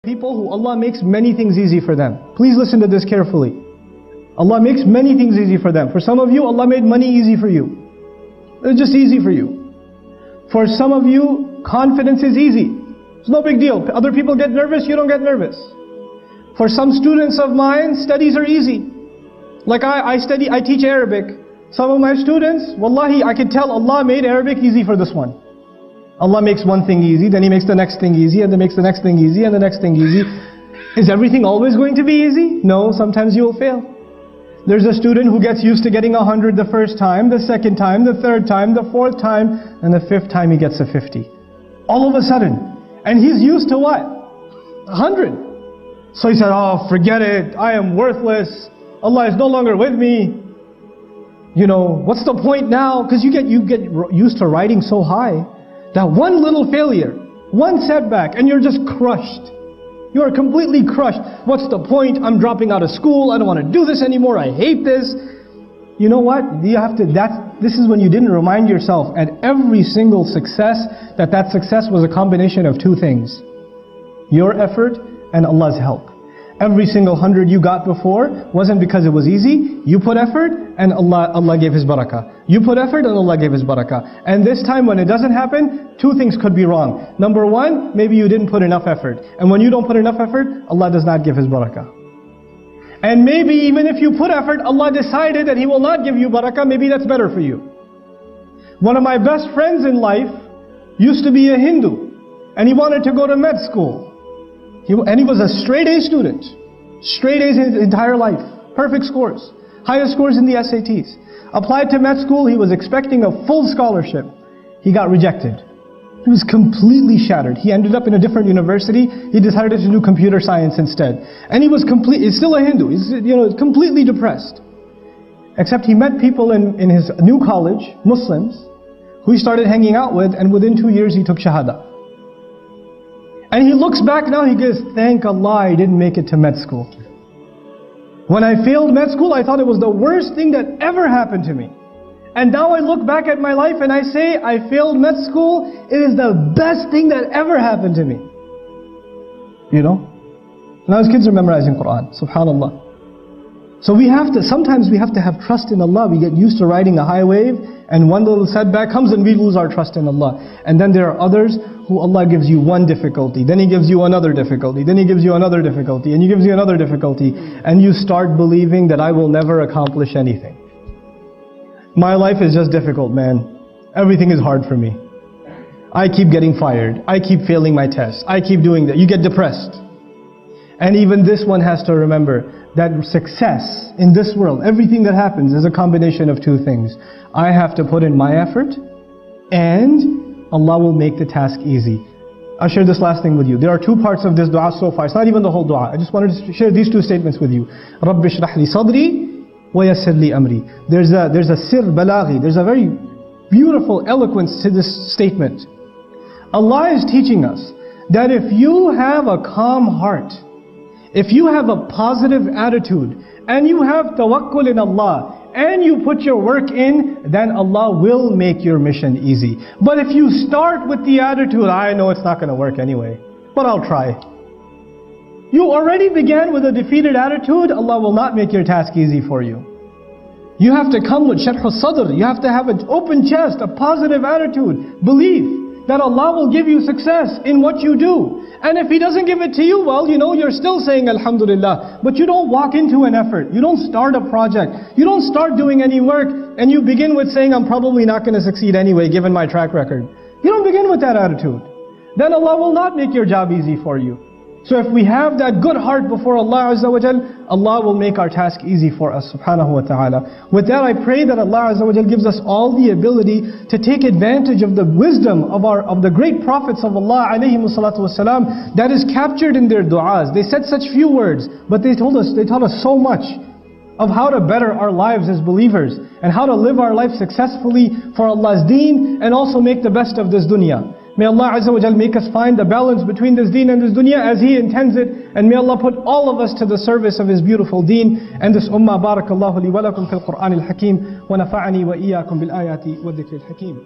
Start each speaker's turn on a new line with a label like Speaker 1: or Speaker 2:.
Speaker 1: people who Allah makes many things easy for them. Please listen to this carefully. Allah makes many things easy for them. For some of you, Allah made money easy for you. It's just easy for you. For some of you, confidence is easy. It's no big deal. Other people get nervous, you don't get nervous. For some students of mine, studies are easy. Like I teach Arabic. Some of my students, wallahi, I can tell Allah made Arabic easy for this one. Allah makes one thing easy, then He makes the next thing easy, and then makes the next thing easy, and the next thing easy. Is everything always going to be easy? No, sometimes you will fail. There's a student who gets used to getting 100 the first time, the second time, the third time, the fourth time, and the fifth time he gets a 50. All of a sudden. And he's used to what? 100. So he said, oh, forget it, I am worthless. Allah is no longer with me. You know, what's the point now? Because you get used to riding so high that one little failure, one setback, and you're just crushed. You are completely crushed. What's the point? I'm dropping out of school. I don't want to do this anymore. I hate this. You know what? This is when you didn't remind yourself at every single success that success was a combination of two things. Your effort and Allah's help. Every single 100 you got before wasn't because it was easy. You put effort and Allah gave His barakah. You put effort and Allah gave His barakah. And this time when it doesn't happen, two things could be wrong. Number one, maybe you didn't put enough effort. And when you don't put enough effort, Allah does not give His barakah. And maybe even if you put effort, Allah decided that He will not give you barakah, maybe that's better for you. One of my best friends in life used to be a Hindu. And he wanted to go to med school. And he was a straight A student. Straight A's his entire life. Perfect scores. Highest scores in the SATs. Applied to med school, he was expecting a full scholarship. He got rejected. He was completely shattered. He ended up in a different university. He decided to do computer science instead. And he was he's still a Hindu. He's completely depressed. Except he met people in his new college, Muslims, who he started hanging out with, and within 2 years he took Shahada. And he looks back now, he goes, thank Allah I didn't make it to med school. When I failed med school, I thought it was the worst thing that ever happened to me. And now I look back at my life and I say, I failed med school, it is the best thing that ever happened to me. You know? Now his kids are memorizing Quran, subhanallah. So sometimes we have to have trust in Allah. We get used to riding a high wave, and one little setback comes and we lose our trust in Allah. And then there are others who Allah gives you one difficulty, then He gives you another difficulty, then He gives you another difficulty, and He gives you another difficulty, and you start believing that I will never accomplish anything. My life is just difficult, man. Everything is hard for me. I keep getting fired. I keep failing my tests. I keep doing that. You get depressed. And even this one has to remember that success in this world, everything that happens is a combination of two things. I have to put in my effort, and Allah will make the task easy. I'll share this last thing with you. There are two parts of this dua so far. It's not even the whole dua. I just wanted to share these two statements with you. رَبِّ اشْرَحْ لِي صَدْرِي وَيَسِّرْ لِي أَمْرِي. There's a sir balaghi. There's a very beautiful eloquence to this statement. Allah is teaching us that if you have a calm heart, if you have a positive attitude, and you have tawakkul in Allah, and you put your work in, then Allah will make your mission easy. But if you start with the attitude, I know it's not going to work anyway, but I'll try. You already began with a defeated attitude, Allah will not make your task easy for you. You have to come with sharh al-sadr. You have to have an open chest, a positive attitude. Believe that Allah will give you success in what you do. And if He doesn't give it to you, well, you're still saying Alhamdulillah. But you don't walk into an effort. You don't start a project. You don't start doing any work. And you begin with saying, I'm probably not going to succeed anyway, given my track record. You don't begin with that attitude. Then Allah will not make your job easy for you. So if we have that good heart before Allah Azza wa Jal, Allah will make our task easy for us, subhanahu wa ta'ala. With that, I pray that Allah Azza wa Jal gives us all the ability to take advantage of the wisdom of the great prophets of Allah alayhimu salatu wasalam that is captured in their du'as. They said such few words, but they taught us so much of how to better our lives as believers and how to live our life successfully for Allah's deen and also make the best of this dunya. May Allah Azza wa Jal make us find the balance between this deen and this dunya as He intends it. And may Allah put all of us to the service of His beautiful deen and this ummah. Barakallahu li wa lakum fil Qur'an al-Hakim wa nafa'ani wa iyyakum bil ayati wa dhikr al-Hakim.